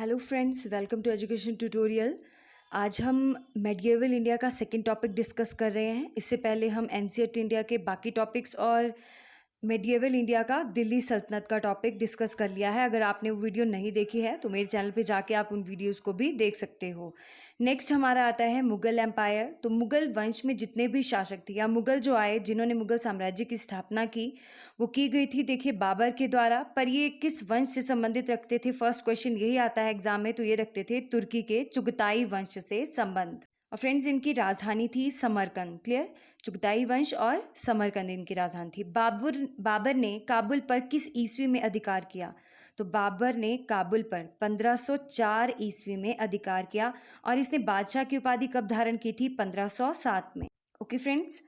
Hello friends, welcome to education tutorial. आज हम medieval India का सेकंड टॉपिक डिस्कस कर रहे हैं। इससे पहले हम एनसीईआरटी इंडिया के बाकी टॉपिक्स और मेडिएवल इंडिया का दिल्ली सल्तनत का टॉपिक डिस्कस कर लिया है। अगर आपने वो वीडियो नहीं देखी है तो मेरे चैनल पे जाके आप उन वीडियोस को भी देख सकते हो। नेक्स्ट हमारा आता है मुगल एम्पायर। तो मुगल वंश में जितने भी शासक थे या मुगल जो आए जिन्होंने मुगल साम्राज्य की स्थापना की, वो की गई थी देखिए बाबर के द्वारा। पर ये किस वंश से संबंधित रखते थे? फर्स्ट क्वेश्चन यही आता है एग्जाम में। तो ये रखते थे तुर्की के चुगताई वंश से संबंध। और फ्रेंड्स, इनकी राजधानी थी समरकंद। क्लियर? चुगताई वंश और समरकंद इनकी राजधानी थी। बाबर ने काबुल पर किस ईस्वी में अधिकार किया? तो बाबर ने काबुल पर 1504 ईस्वी में अधिकार किया और इसने बादशाह की उपाधि कब धारण की थी? 1507 में। ओके फ्रेंड्स,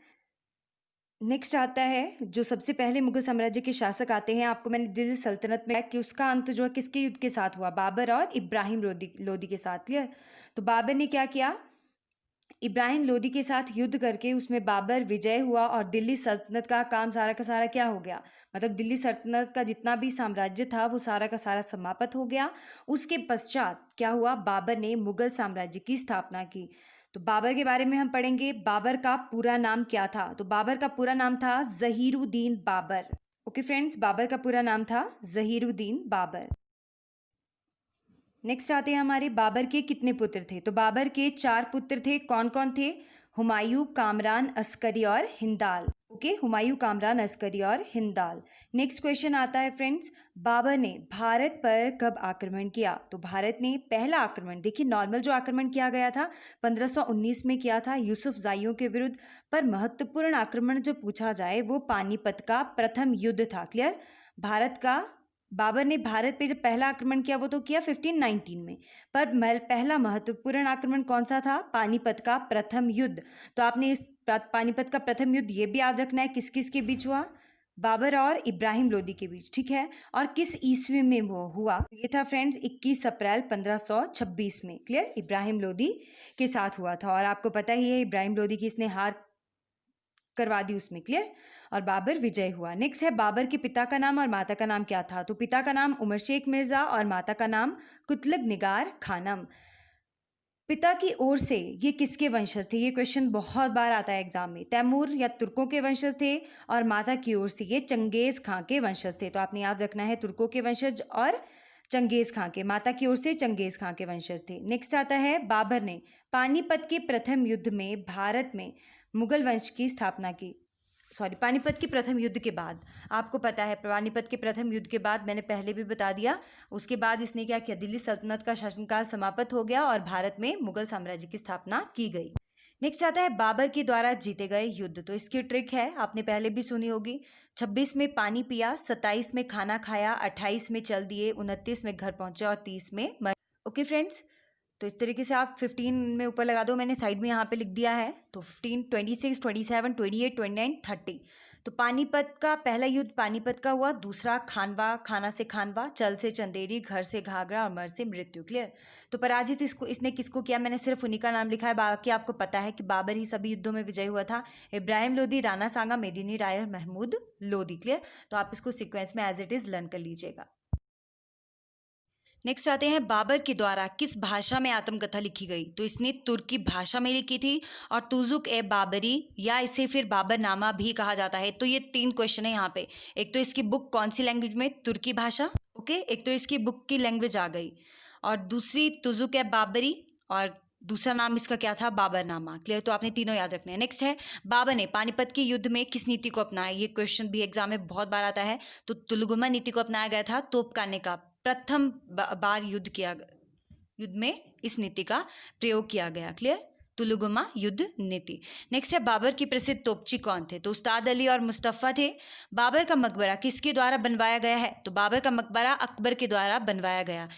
नेक्स्ट आता है जो सबसे पहले मुगल साम्राज्य के शासक आते हैं। आपको मैंने दिल्ली सल्तनत में कि उसका अंत जो है किसके युद्ध के साथ हुआ? बाबर और इब्राहिम लोदी के साथ। क्लियर? तो बाबर ने क्या किया? इब्राहिम लोदी के साथ युद्ध करके उसमें बाबर विजय हुआ और दिल्ली सल्तनत का सारा क्या हो गया? मतलब दिल्ली सल्तनत का जितना भी साम्राज्य था वो सारा का सारा समाप्त हो गया। उसके पश्चात क्या हुआ? बाबर ने मुगल साम्राज्य की स्थापना की। तो बाबर के बारे में हम पढ़ेंगे। बाबर का पूरा नाम क्या था? तो बाबर का पूरा नाम था जहीरुद्दीन बाबर। ओके फ्रेंड्स, बाबर का पूरा नाम था जहीरुद्दीन बाबर। नेक्स्ट आते हैं हमारे बाबर के कितने पुत्र थे? तो बाबर के 4 पुत्र थे। कौन कौन थे? हुमायूं, कामरान, अस्करी और हिंदाल। ओके, हुमायूं, कामरान, अस्करी और हिंदाल। नेक्स्ट क्वेश्चन आता है फ्रेंड्स, बाबर ने भारत पर कब आक्रमण किया? तो भारत ने पहला आक्रमण, देखिए नॉर्मल जो आक्रमण किया गया था 1519 में किया था यूसुफजाइयों के विरुद्ध। पर महत्वपूर्ण आक्रमण जो पूछा जाए वो पानीपत का प्रथम युद्ध था। क्लियर? भारत का बाबर ने भारत पे जब पहला आक्रमण किया वो तो किया 1519 में। पर पहला महत्वपूर्ण आक्रमण कौन सा था? पानीपत का प्रथम युद्ध। तो आपने इस पानीपत का प्रथम युद्ध ये भी याद रखना है किस किस के बीच हुआ? बाबर और इब्राहिम लोदी के बीच। ठीक है? और किस ईस्वी में वो हुआ? ये था फ्रेंड्स 21 अप्रैल 1526 में। क्लियर? इब्राहिम लोदी के साथ हुआ था और आपको पता ही है इब्राहिम लोदी की इसने हार करवा दी उसमें। क्लियर? और बाबर विजय हुआ। नेक्स्ट है बाबर के पिता का नाम और माता का नाम क्या था? तो पिता का नाम उमर शेख मिर्जा और माता का नाम कुतलग निगार खानम। पिता की ओर से ये किसके वंशज थे? ये क्वेश्चन बहुत बार आता है एग्जाम में। तैमूर या तुर्कों के वंशज थे और माता की ओर से ये चंगेज खां के वंशज थे। तो आपने याद रखना है तुर्कों के वंशज और चंगेज खां के, माता की ओर से चंगेज खां के वंशज थे। नेक्स्ट आता है बाबर ने पानीपत के प्रथम युद्ध में भारत में मुगल वंश की स्थापना की। पानीपत के प्रथम युद्ध के बाद, आपको पता है पानीपत के प्रथम युद्ध के बाद, मैंने पहले भी बता दिया, उसके बाद इसने क्या किया? दिल्ली सल्तनत का शासनकाल समाप्त हो गया और भारत में मुगल साम्राज्य की स्थापना की गई। नेक्स्ट आता है बाबर के द्वारा जीते गए युद्ध। तो इसकी ट्रिक है, आपने पहले भी सुनी होगी। 26 में पानी पिया, 27 में खाना खाया, 28 में चल दिए, 29 में घर पहुंचे और 30 में मर। ओके फ्रेंड्स, तो इस तरीके से आप 15 में ऊपर लगा दो। मैंने साइड में यहाँ पे लिख दिया है। तो 15, 26, 27, 28, 29, 30। तो पानीपत का पहला युद्ध पानीपत का हुआ। दूसरा खानवा, खाना से खानवा, चल से चंदेरी, घर से घाघरा और मर से मृत्यु। क्लियर? तो पराजित इसने किसको किया? मैंने सिर्फ उन्हीं का नाम लिखा है, बाकी आपको पता है कि बाबर ही सभी युद्धों में विजय हुआ था। इब्राहिम लोदी, राणा सांगा, मेदिनी राय और महमूद लोदी। क्लियर? तो आप इसको सिक्वेंस में एज इट इज लर्न कर लीजिएगा। नेक्स्ट आते हैं बाबर के द्वारा किस भाषा में आत्मकथा लिखी गई? तो इसने तुर्की भाषा में लिखी थी और तुजुक ए बाबरी या इसे फिर बाबरनामा भी कहा जाता है। तो ये 3 क्वेश्चन है यहाँ पे। एक तो इसकी बुक कौन सी लैंग्वेज में? तुर्की भाषा। ओके, एक तो इसकी बुक की लैंग्वेज आ गई और दूसरी तुजुक ए बाबरी और दूसरा नाम इसका क्या था? बाबरनामा। क्लियर? तो आपने तीनों याद रखने हैं। नेक्स्ट है बाबर ने पानीपत के युद्ध में किस नीति को अपनाया? ये क्वेश्चन भी एग्जाम में बहुत बार आता है। तो तुलगुमा नीति को अपनाया गया था। तोपखाने का प्रथम बार युद्ध में इस नीति का प्रयोग किया गया। क्लियर? तुलुगुमा युद्ध नीति। नेक्स्ट है बाबर की प्रसिद्ध तोपची कौन थे? तो उस्ताद अली और मुस्तफ़ा थे। बाबर का मकबरा किसके द्वारा बनवाया गया है? तो बाबर का मकबरा अकबर के द्वारा बनवाया गया।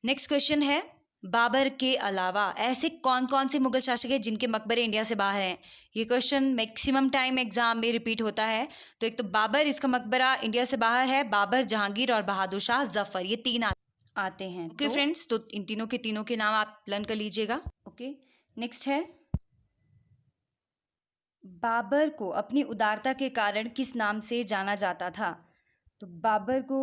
नेक्स्ट क्वेश्चन है बाबर के अलावा ऐसे कौन कौन से मुगल शासक हैं जिनके मकबरे इंडिया से बाहर हैं? ये क्वेश्चन मैक्सिमम टाइम एग्जाम में रिपीट होता है। तो एक तो बाबर, इसका मकबरा इंडिया से बाहर है। बाबर, जहांगीर और बहादुर शाह जफर, ये 3 आते हैं। ओके फ्रेंड्स, तो इन तीनों के नाम आप लर्न कर लीजिएगा। ओके, नेक्स्ट है बाबर को अपनी उदारता के कारण किस नाम से जाना जाता था? तो बाबर को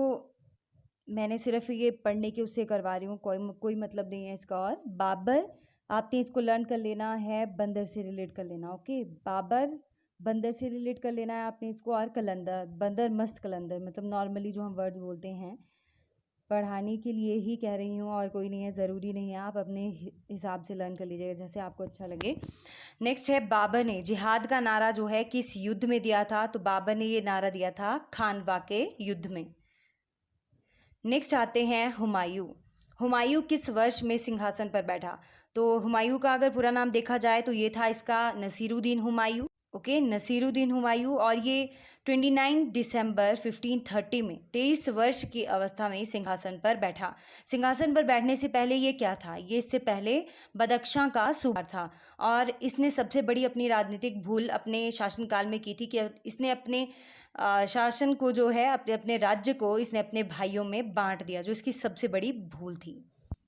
मैंने सिर्फ ये पढ़ने के उससे करवा रही हूँ, कोई मतलब नहीं है इसका। और बाबर, आपने इसको लर्न कर लेना है, बंदर से रिलेट कर लेना। ओके, बाबर बंदर से रिलेट कर लेना है आपने इसको। और कलंदर, बंदर मस्त कलंदर, मतलब नॉर्मली जो हम वर्ड्स बोलते हैं, पढ़ाने के लिए ही कह रही हूँ और कोई नहीं है, ज़रूरी नहीं है, आप अपने हिसाब से लर्न कर लीजिएगा जैसे आपको अच्छा लगे। नेक्स्ट है, बाबर ने जिहाद का नारा जो है किस युद्ध में दिया था? तो बाबर ने ये नारा दिया था खानवा के युद्ध में। नेक्स्ट आते हैं हुमायूं। हुमायूं किस वर्ष में सिंहासन पर बैठा? तो हुमायूं का अगर पूरा नाम देखा जाए तो ये था इसका नसीरुद्दीन हुमायूं। ओके, नसीरुद्दीन हुमायूं। और ये 29 दिसंबर 1530 में 23 वर्ष की अवस्था में सिंहासन पर बैठा। सिंहासन पर बैठने से पहले ये क्या था? ये इससे पहले बदख्शां का सूबा था। और इसने सबसे बड़ी अपनी राजनीतिक भूल अपने शासनकाल में की थी कि इसने अपने शासन को जो है, अपने अपने राज्य को इसने अपने भाइयों में बांट दिया, जो इसकी सबसे बड़ी भूल थी।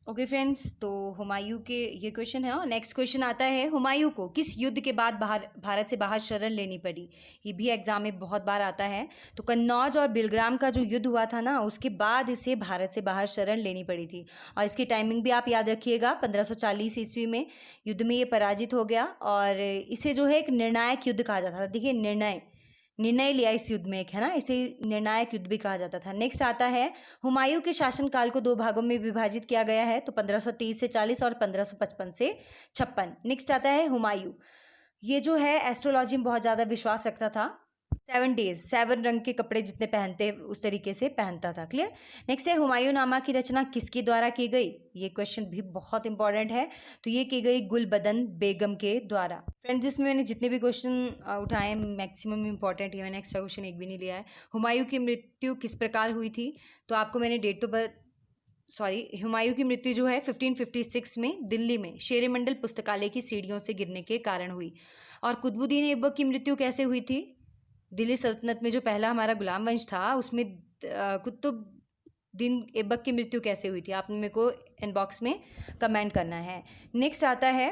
ओके फ्रेंड्स, तो हुमायूं के ये क्वेश्चन है। और नेक्स्ट क्वेश्चन आता है, हुमायूं को किस युद्ध के बाद भारत से बाहर शरण लेनी पड़ी? ये भी एग्जाम में बहुत बार आता है। तो कन्नौज और बिलग्राम का जो युद्ध हुआ था ना, उसके बाद इसे भारत से बाहर शरण लेनी पड़ी थी। और इसकी टाइमिंग भी आप याद रखिएगा, 1540 ईस्वी में युद्ध में ये पराजित हो गया। और इसे जो है एक निर्णायक युद्ध कहा जाता था। देखिए, निर्णय लिया इस युद्ध में एक, है ना, इसे निर्णायक युद्ध भी कहा जाता था। नेक्स्ट आता है, हुमायूं के शासनकाल को 2 भागों में विभाजित किया गया है। तो 1530 से 40 और 1555 से 56। नेक्स्ट आता है हुमायूं, ये जो है एस्ट्रोलॉजी में बहुत ज़्यादा विश्वास रखता था। 7 डेज 7 रंग के कपड़े जितने पहनते उस तरीके से पहनता था। क्लियर। नेक्स्ट है, हुमायूंनामा की रचना किसके द्वारा की गई? ये क्वेश्चन भी बहुत इंपॉर्टेंट है। तो ये की गई गुलबदन बेगम के द्वारा। फ्रेंड्स, जिसमें मैंने जितने भी क्वेश्चन उठाए मैक्सिमम इंपॉर्टेंट है, मैंने एक्स्ट्रा क्वेश्चन एक भी नहीं लिया है। हुमायूं की मृत्यु किस प्रकार हुई थी? तो आपको मैंने डेट तो हुमायूं की मृत्यु जो है 1556 में दिल्ली में शेर मंडल पुस्तकालय की सीढ़ियों से गिरने के कारण हुई। और कुतुबुद्दीन ऐबक की मृत्यु कैसे हुई थी? दिल्ली सल्तनत में जो पहला हमारा गुलाम वंश था, उसमें कुतुबुद्दीन ऐबक की मृत्यु कैसे हुई थी? आपने मेरे को इनबॉक्स में कमेंट करना है। नेक्स्ट आता है,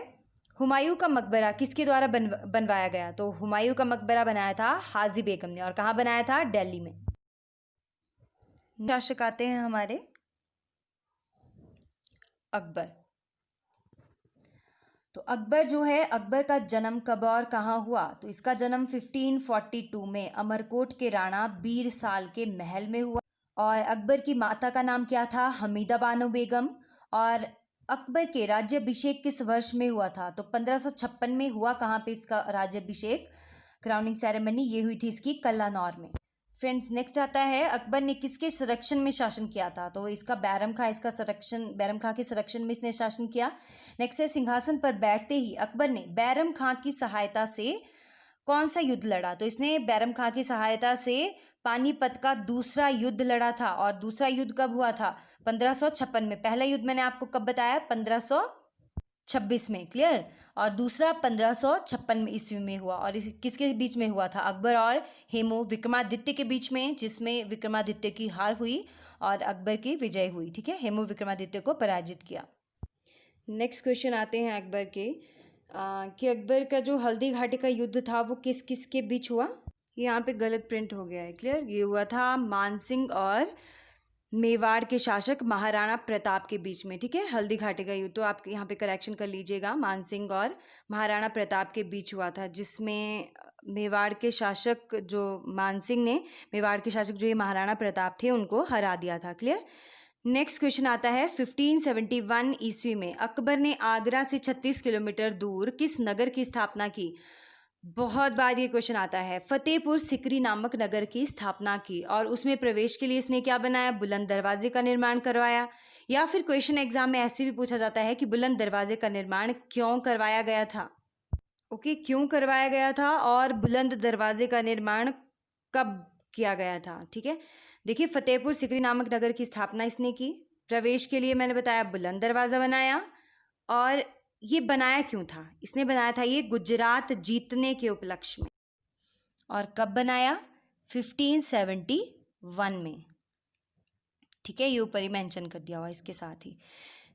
हुमायूं का मकबरा किसके द्वारा बनवाया गया? तो हुमायूं का मकबरा बनाया था हाजी बेगम ने। और कहाँ बनाया था? दिल्ली में। शासक आते हैं हमारे अकबर। तो अकबर जो है, अकबर का जन्म कब और कहाँ हुआ? तो इसका जन्म 1542 में अमरकोट के राणा बीरसाल के महल में हुआ। और अकबर की माता का नाम क्या था? हमीदा बानो बेगम। और अकबर के राज्याभिषेक किस वर्ष में हुआ था? तो 1556 में हुआ। कहाँ पे इसका राज्याभिषेक, क्राउनिंग सेरेमनी, ये हुई थी इसकी कल्लानौर में। फ्रेंड्स, नेक्स्ट आता है, अकबर ने किसके संरक्षण में शासन किया था? तो इसका बैरम खां के संरक्षण में इसने शासन किया। नेक्स्ट है, सिंहासन पर बैठते ही अकबर ने बैरम खां की सहायता से कौन सा युद्ध लड़ा? तो इसने बैरम खां की सहायता से पानीपत का दूसरा युद्ध लड़ा था। और दूसरा युद्ध कब हुआ था? 1556 में। पहला युद्ध मैंने आपको कब बताया? 1526 में। क्लियर। और दूसरा 1556 ईस्वी में हुआ। और इस किसके बीच में हुआ था? अकबर और हेमू विक्रमादित्य के बीच में, जिसमें विक्रमादित्य की हार हुई और अकबर की विजय हुई। ठीक है, हेमू विक्रमादित्य को पराजित किया। नेक्स्ट क्वेश्चन आते हैं अकबर के, कि अकबर का जो हल्दी घाटी का युद्ध था वो किस किस के बीच हुआ? यहाँ पे गलत प्रिंट हो गया है। क्लियर। ये हुआ था मानसिंह और मेवाड़ के शासक महाराणा प्रताप के बीच में। ठीक है, हल्दी घाटी का युद्ध, तो आप यहाँ पे करेक्शन कर लीजिएगा, मानसिंह और महाराणा प्रताप के बीच हुआ था, जिसमें मेवाड़ के शासक जो मानसिंह ने, मेवाड़ के शासक जो ये महाराणा प्रताप थे, उनको हरा दिया था। क्लियर। नेक्स्ट क्वेश्चन आता है, 1571 ईस्वी में अकबर ने आगरा से 36 किलोमीटर दूर किस नगर की स्थापना की? बहुत बार ये क्वेश्चन आता है। फतेहपुर सिकरी नामक नगर की स्थापना की। और उसमें प्रवेश के लिए इसने क्या बनाया? बुलंद दरवाजे का निर्माण करवाया। या फिर क्वेश्चन एग्जाम में ऐसे भी पूछा जाता है कि बुलंद दरवाजे का निर्माण क्यों करवाया गया था? ओके, क्यों करवाया गया था और बुलंद दरवाजे का निर्माण कब किया गया था? ठीक है, देखिए, फतेहपुर सिकरी नामक नगर की स्थापना इसने की। प्रवेश के लिए मैंने बताया बुलंद दरवाज़ा बनाया। और ये बनाया क्यों था? इसने बनाया था ये गुजरात जीतने के उपलक्ष्य में। और कब बनाया? 1571 में। ठीक है, ये ऊपर ही मेंशन कर दिया हुआ इसके साथ ही।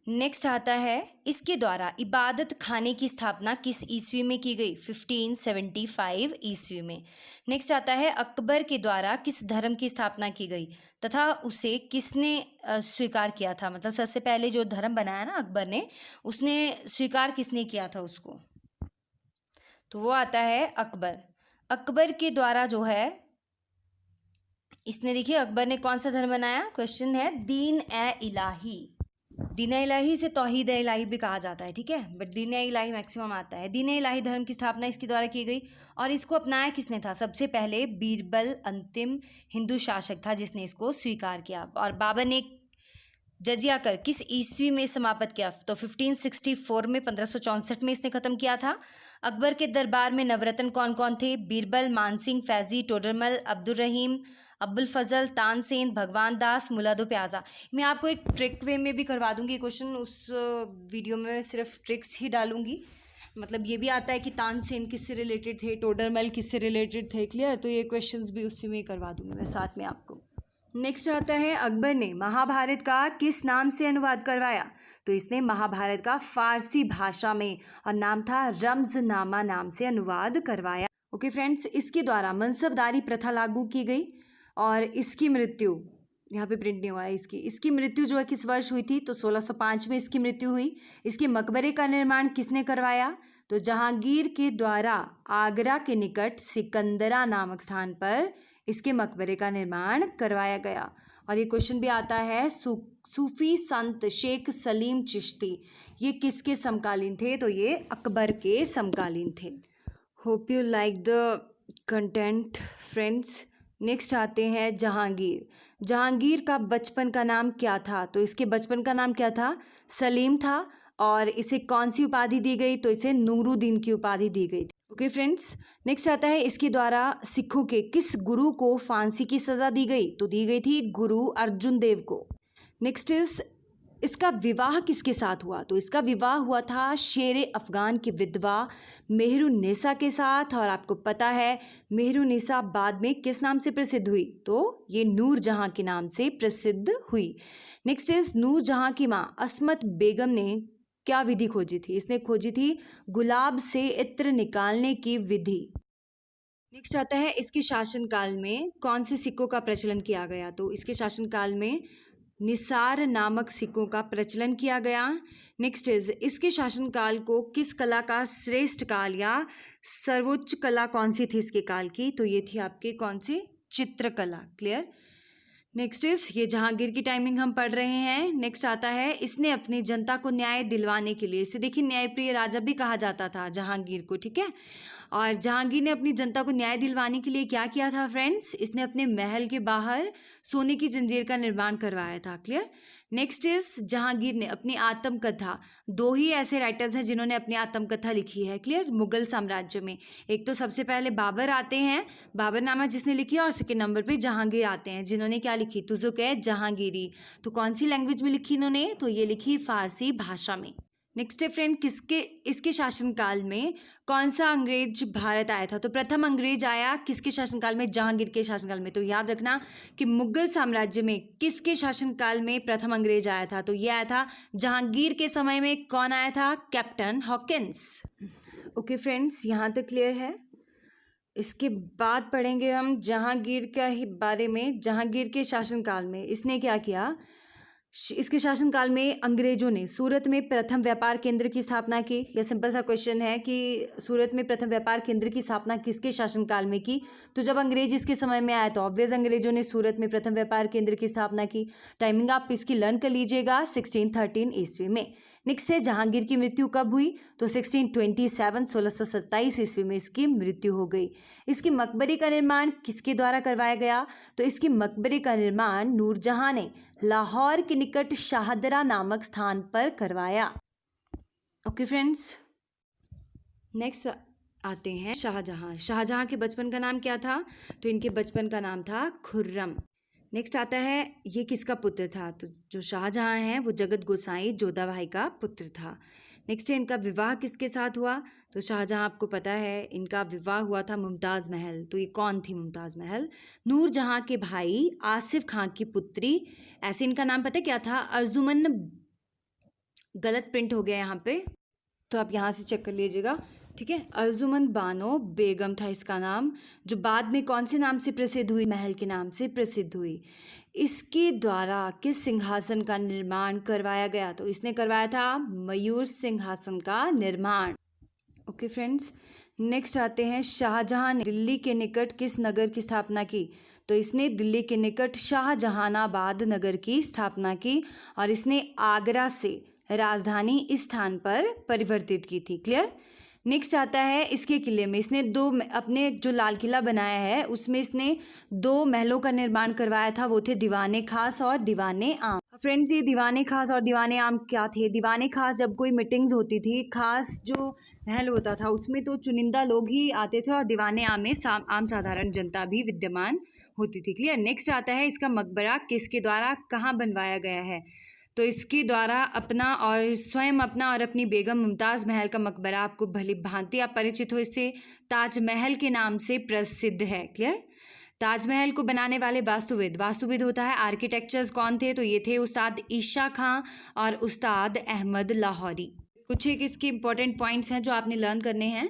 नेक्स्ट आता है, इसके द्वारा इबादत खाने की स्थापना किस ईस्वी में की गई? 1575 ईस्वी में। नेक्स्ट आता है, अकबर के द्वारा किस धर्म की स्थापना की गई तथा उसे किसने स्वीकार किया था? मतलब सबसे पहले जो धर्म बनाया ना अकबर ने, उसने स्वीकार किसने किया था उसको? तो वो आता है अकबर। अकबर के द्वारा जो है, इसने देखिए अकबर ने कौन सा धर्म बनाया? क्वेश्चन है दीन ए इलाही। दीन ए इलाही से तौहीद ए इलाही भी कहा जाता है, ठीक है, but Deen A Ilahi maximum आता है। दीन ए इलाही धर्म की स्थापना इसके द्वारा की गई और इसको अपनाया किसने था? सबसे पहले बीरबल अंतिम हिंदू शासक था जिसने इसको स्वीकार किया। और बाबर ने जजिया कर किस ईस्वी में समाप्त किया? तो 1564 में, 1564 में इसने खत्म किया था। अकबर के दरबार में नवरत्न कौन कौन थे? बीरबल, मानसिंह, फैजी, टोडरमल, अब्दुल रहीम, अब्बुल फजल, तानसेन, भगवान दास, मुलादो प्याजा। मैं आपको एक ट्रिक वे में भी करवा दूंगी क्वेश्चन, उस वीडियो में सिर्फ ट्रिक्स ही डालूंगी। मतलब ये भी आता है कि तानसेन किससे रिलेटेड थे, टोडरमल किससे रिलेटेड थे, क्लियर? तो ये क्वेश्चंस भी उसी में करवा दूंगी मैं साथ में आपको। नेक्स्ट आता है, अकबर ने महाभारत का किस नाम से अनुवाद करवाया? तो इसने महाभारत का फारसी भाषा में, और नाम था रम्ज़नामा नाम से अनुवाद करवाया। ओके फ्रेंड्स, इसके द्वारा मनसबदारी प्रथा लागू की गई और इसकी मृत्यु, यहाँ पे प्रिंट नहीं हुआ है, इसकी मृत्यु जो है किस वर्ष हुई थी? तो 1605 में इसकी मृत्यु हुई। इसके मकबरे का निर्माण किसने करवाया? तो जहांगीर के द्वारा आगरा के निकट सिकंदरा नामक स्थान पर इसके मकबरे का निर्माण करवाया गया। और ये क्वेश्चन भी आता है, सूफी संत शेख सलीम चिश्ती ये किसके समकालीन थे? तो ये अकबर के समकालीन थे। Hope you like the content friends. Next आते हैं जहांगीर। जहांगीर का बचपन का नाम क्या था? तो इसके बचपन का नाम क्या था? सलीम था। और इसे कौन सी उपाधि दी गई? तो इसे नूरुद्दीन की उपाधि दी गई थी। ओके फ्रेंड्स, नेक्स्ट आता है, इसके द्वारा सिखों के किस गुरु को फांसी की सजा दी गई? तो दी गई थी गुरु अर्जुन देव को। नेक्स्ट इज, इसका विवाह किसके साथ हुआ? तो इसका विवाह हुआ था शेर अफगान की विधवा मेहरुन्निसा के साथ। और आपको पता है मेहरुन्निसा बाद में किस नाम से प्रसिद्ध हुई? तो ये नूरजहां के नाम से प्रसिद्ध हुई। नेक्स्ट इज, नूरजहां की माँ अस्मत बेगम ने क्या विधि खोजी थी? इसने खोजी थी गुलाब से इत्र निकालने की विधि। नेक्स्ट आता है, इसके शासनकाल में कौन से सिक्कों का प्रचलन किया गया? तो इसके शासनकाल में निसार नामक सिक्कों का प्रचलन किया गया। नेक्स्ट इज, इसके शासनकाल को किस कला का श्रेष्ठ काल या सर्वोच्च कला कौन सी थी इसके काल की? तो ये थी आपके कौन सी? चित्रकला। क्लियर? नेक्स्ट इज, ये जहांगीर की टाइमिंग हम पढ़ रहे हैं। नेक्स्ट आता है, इसने अपनी जनता को न्याय दिलवाने के लिए, इसे देखिए न्यायप्रिय राजा भी कहा जाता था जहांगीर को, ठीक है। और जहांगीर ने अपनी जनता को न्याय दिलवाने के लिए क्या किया था फ्रेंड्स? इसने अपने महल के बाहर सोने की जंजीर का निर्माण करवाया था। क्लियर? नेक्स्ट इज, जहांगीर ने अपनी आत्मकथा, दो ही ऐसे राइटर्स हैं जिन्होंने अपनी आत्मकथा लिखी है, क्लियर, मुगल साम्राज्य में। एक तो सबसे पहले बाबर आते हैं, बाबरनामा जिसने लिखी है, और सेकेंड नंबर पे जहांगीर आते हैं जिन्होंने क्या लिखी? तुजुक-ए जहांगीरी। तो कौन सी लैंग्वेज में लिखी इन्होंने? तो ये लिखी फारसी भाषा में। नेक्स्ट है फ्रेंड, इसके शासनकाल में कौन सा अंग्रेज भारत आया था? तो प्रथम अंग्रेज आया किसके शासनकाल में? जहांगीर के शासनकाल में। तो याद रखना कि मुगल साम्राज्य में किसके शासनकाल में प्रथम अंग्रेज आया था? तो ये आया था जहांगीर के समय में। कौन आया था? Captain Hawkins. ओके फ्रेंड्स, यहाँ तक क्लियर है। इसके बाद पढ़ेंगे हम जहांगीर का ही बारे में। जहांगीर के शासनकाल में इसने क्या किया? इसके शासनकाल में अंग्रेजों ने सूरत में प्रथम व्यापार केंद्र की स्थापना की। यह सिंपल सा क्वेश्चन है कि सूरत में प्रथम व्यापार केंद्र की स्थापना किसके शासनकाल में की? तो जब अंग्रेज इसके समय में आए तो ऑब्वियस अंग्रेजों ने सूरत में प्रथम व्यापार केंद्र की स्थापना की। टाइमिंग आप इसकी लर्न कर लीजिएगा, 1613 ईस्वी में। नेक्स्ट है, जहांगीर की मृत्यु कब हुई? तो 1627 ईस्वी में इसकी मृत्यु हो गई। इसके मकबरे का निर्माण किसके द्वारा करवाया गया? तो इसके मकबरे का निर्माण नूरजहां ने लाहौर के निकट शाहदरा नामक स्थान पर करवाया। ओके फ्रेंड्स, नेक्स्ट आते हैं शाहजहां। शाहजहां के बचपन का नाम क्या था? तो इनके बचपन का नाम था खुर्रम। नेक्स्ट आता है, ये किसका पुत्र था? तो जो शाहजहां हैं वो जगत गोसाई जोधाबाई का पुत्र था। नेक्स्ट है, इनका विवाह किसके साथ हुआ? तो शाहजहां आपको पता है इनका विवाह हुआ था मुमताज़ महल। तो ये कौन थी मुमताज़ महल? नूरजहां के भाई आसिफ खां की पुत्री। ऐसे इनका नाम पता है क्या था? गलत प्रिंट हो गया यहाँ पे, तो आप यहाँ से चेक कर लीजिएगा, ठीक है। अर्जुमंद बानो बेगम था इसका नाम, जो बाद में कौन से नाम से प्रसिद्ध हुई, महल के नाम से प्रसिद्ध हुई। इसके द्वारा किस सिंहासन का निर्माण करवाया गया, तो इसने करवाया था मयूर सिंहासन का निर्माण। ओके फ्रेंड्स, नेक्स्ट आते हैं, शाहजहां ने दिल्ली के निकट किस नगर की स्थापना की, तो इसने दिल्ली के निकट शाहजहानाबाद नगर की स्थापना की और इसने आगरा से राजधानी इस स्थान पर परिवर्तित की थी। क्लियर। नेक्स्ट आता है, इसके किले में इसने अपने जो लाल किला बनाया है उसमें इसने 2 महलों का निर्माण करवाया था, वो थे दीवाने खास और दीवाने आम। फ्रेंड्स, ये दीवाने खास और दीवाने आम क्या थे? दीवाने खास जब कोई मीटिंग्स होती थी, खास जो महल होता था उसमें तो चुनिंदा लोग ही आते थे और दीवाने आम में आम साधारण जनता भी विद्यमान होती थी। क्लियर। नेक्स्ट आता है, इसका मकबरा किसके द्वारा कहाँ बनवाया गया है, तो इसके द्वारा स्वयं अपना और अपनी बेगम मुमताज़ महल का मकबरा, आपको भली भांति आप परिचित हो इससे, ताजमहल के नाम से प्रसिद्ध है। क्लियर। ताजमहल को बनाने वाले वास्तुविद होता है, आर्किटेक्चर्स कौन थे, तो ये थे उस्ताद ईशा खां और उस्ताद अहमद लाहौरी। कुछ एक इसके इंपॉर्टेंट पॉइंट्स हैं जो आपने लर्न करने हैं।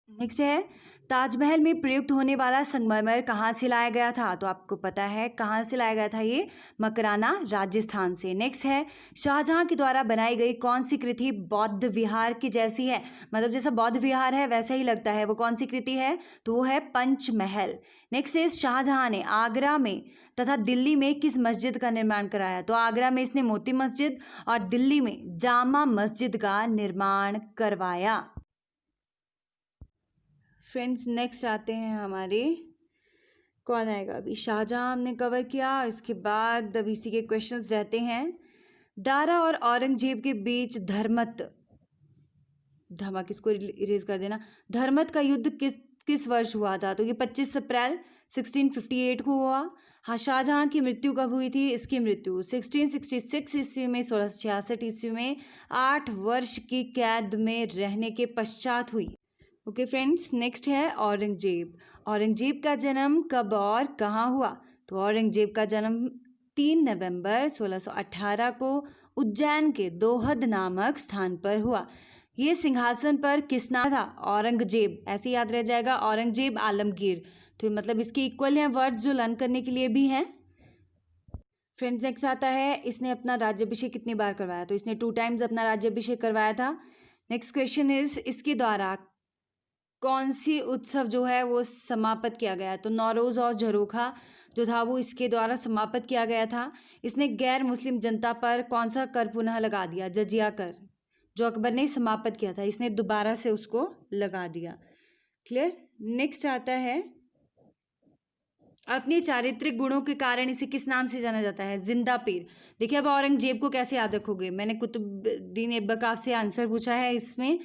नेक्स्ट है, ताजमहल में प्रयुक्त होने वाला संगमरमर कहाँ से लाया गया था, तो आपको पता है कहाँ से लाया गया था, ये मकराना राजस्थान से। नेक्स्ट है, शाहजहां के द्वारा बनाई गई कौन सी कृति बौद्ध विहार की जैसी है, मतलब जैसा बौद्ध विहार है वैसा ही लगता है, वो कौन सी कृति है, तो वो है पंचमहल। नेक्स्ट है, शाहजहां ने आगरा में तथा दिल्ली में किस मस्जिद का निर्माण कराया, तो आगरा में इसने मोती मस्जिद और दिल्ली में जामा मस्जिद का निर्माण करवाया। फ्रेंड्स, नेक्स्ट आते हैं हमारे, कौन आएगा अभी, शाहजहां हमने कवर किया, इसके बाद अब इसी के क्वेश्चंस रहते हैं। दारा और औरंगजेब के बीच धर्मत किसको इरेज कर देना, धर्मत का युद्ध किस वर्ष हुआ था, तो ये 25 अप्रैल 1658 को हुआ। हाँ, शाहजहां की मृत्यु कब हुई थी, इसकी मृत्यु 1666 ईस्वी में, 1666 ईस्वी में 8 वर्ष की कैद में रहने के पश्चात हुई। ओके फ्रेंड्स, नेक्स्ट है औरंगजेब का जन्म कब और कहाँ हुआ, तो औरंगजेब का जन्म 3 नवंबर 1618 को उज्जैन के दोहद नामक स्थान पर हुआ। ये सिंहासन पर किस नाम था, औरंगजेब, ऐसे याद रह जाएगा, औरंगजेब आलमगीर, तो मतलब इसके इक्वल हैं वर्ड्स जो लर्न करने के लिए भी हैं। फ्रेंड्स, नेक्स्ट आता है, इसने अपना राज्याभिषेक कितनी बार करवाया, तो इसने 2 टाइम्स अपना राज्याभिषेक करवाया था। नेक्स्ट क्वेश्चन इज, इसके द्वारा कौन सी उत्सव जो है वो समाप्त किया गया, तो नौरोज़ और झरोखा जो था वो इसके द्वारा समाप्त किया गया था। इसने गैर मुस्लिम जनता पर कौन सा कर पुनः लगा दिया, जजिया कर, जो अकबर ने समाप्त किया था, इसने दोबारा से उसको लगा दिया। क्लियर। नेक्स्ट आता है, अपने चारित्रिक गुणों के कारण इसे किस नाम से जाना जाता है, जिंदा पीर। देखिए, अब औरंगजेब को कैसे याद रखोगे, मैंने कुतुबुद्दीन ऐबक से आंसर पूछा है इसमें,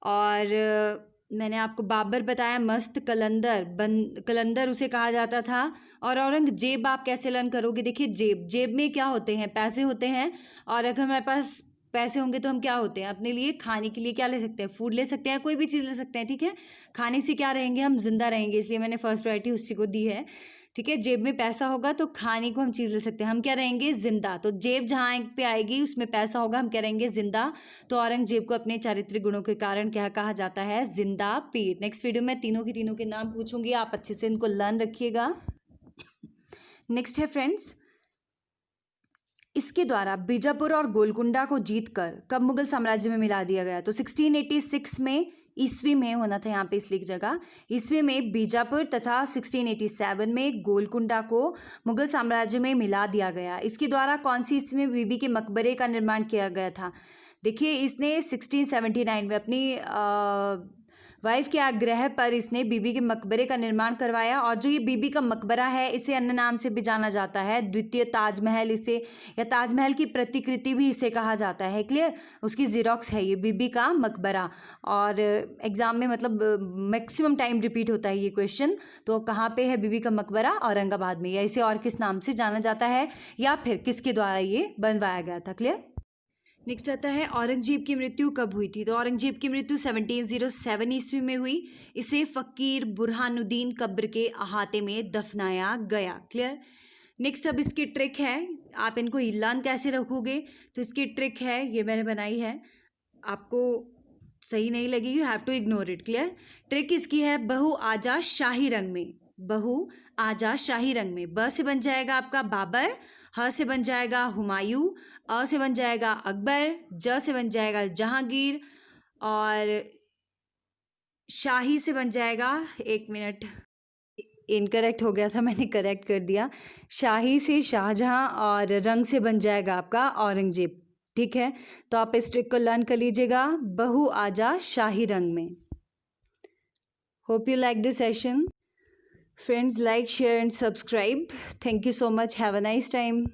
और मैंने आपको बाबर बताया, मस्त कलंदर उसे कहा जाता था। और औरंगजेब आप कैसे लर्न करोगे, देखिए जेब में क्या होते हैं, पैसे होते हैं, और अगर हमारे पास पैसे होंगे तो हम क्या होते हैं, अपने लिए खाने के लिए क्या ले सकते हैं, फूड ले सकते हैं, कोई भी चीज़ ले सकते हैं, ठीक है। खाने से क्या रहेंगे, हम जिंदा रहेंगे, इसलिए मैंने फर्स्ट प्रायोरिटी उसी को दी है, ठीक है। जेब में पैसा होगा तो खाने को हम चीज़ ले सकते हैं, हम क्या रहेंगे, जिंदा। तो जेब जहाँ पे आएगी उसमें पैसा होगा, हम क्या रहेंगे, जिंदा। तो औरंगजेब को अपने चारित्रिक गुणों के कारण क्या कहा जाता है, जिंदा पीर। नेक्स्ट वीडियो में तीनों के नाम पूछूंगी, आप अच्छे से इनको लर्न रखिएगा। नेक्स्ट है फ्रेंड्स, इसके द्वारा बीजापुर और गोलकुंडा को जीतकर कब मुगल साम्राज्य में मिला दिया गया, तो 1686 में, ईस्वी में होना था यहाँ पे इसलिए की जगह, ईस्वी में बीजापुर तथा 1687 में गोलकुंडा को मुगल साम्राज्य में मिला दिया गया। इसके द्वारा कौन सी ईस्वी में बीबी के मकबरे का निर्माण किया गया था, देखिए इसने 1679 में अपनी वाइफ के आग्रह पर इसने बीबी के मकबरे का निर्माण करवाया। और जो ये बीबी का मकबरा है इसे अन्य नाम से भी जाना जाता है, द्वितीय ताजमहल इसे, या ताजमहल की प्रतिकृति भी इसे कहा जाता है। क्लियर। उसकी जीरोक्स है ये बीबी का मकबरा, और एग्जाम में मतलब मैक्सिमम टाइम रिपीट होता है ये क्वेश्चन। तो कहाँ पे है बीबी का मकबरा, औरंगाबाद में, या इसे और किस नाम से जाना जाता है, या फिर किसके द्वारा ये बनवाया गया था। क्लियर। नेक्स्ट आता है, औरंगजेब की मृत्यु कब हुई थी, तो औरंगजेब की मृत्यु 1707 ईस्वी में हुई। इसे फ़कीर बुरहानुद्दीन कब्र के अहाते में दफनाया गया। क्लियर। नेक्स्ट अब इसकी ट्रिक है, आप इनको लर्न कैसे रखोगे, तो इसकी ट्रिक है, ये मैंने बनाई है, आपको सही नहीं लगी, you have to ignore it, clear. Trick इसकी है, बहू आजा शाही रंग में, बहू आजा शाही रंग में। ब से बन जाएगा आपका बाबर, ह से बन जाएगा हुमायूं, अ से बन जाएगा अकबर, ज से बन जाएगा जहांगीर, और शाही से बन जाएगा, एक मिनट, इनकरेक्ट हो गया था, मैंने करेक्ट कर दिया, शाही से शाहजहां, और रंग से बन जाएगा आपका औरंगजेब। ठीक है, तो आप इस ट्रिक को लर्न कर लीजिएगा, बहू आजा शाही रंग में। Hope you like this session friends, like share and subscribe. Thank you so much, have a nice time.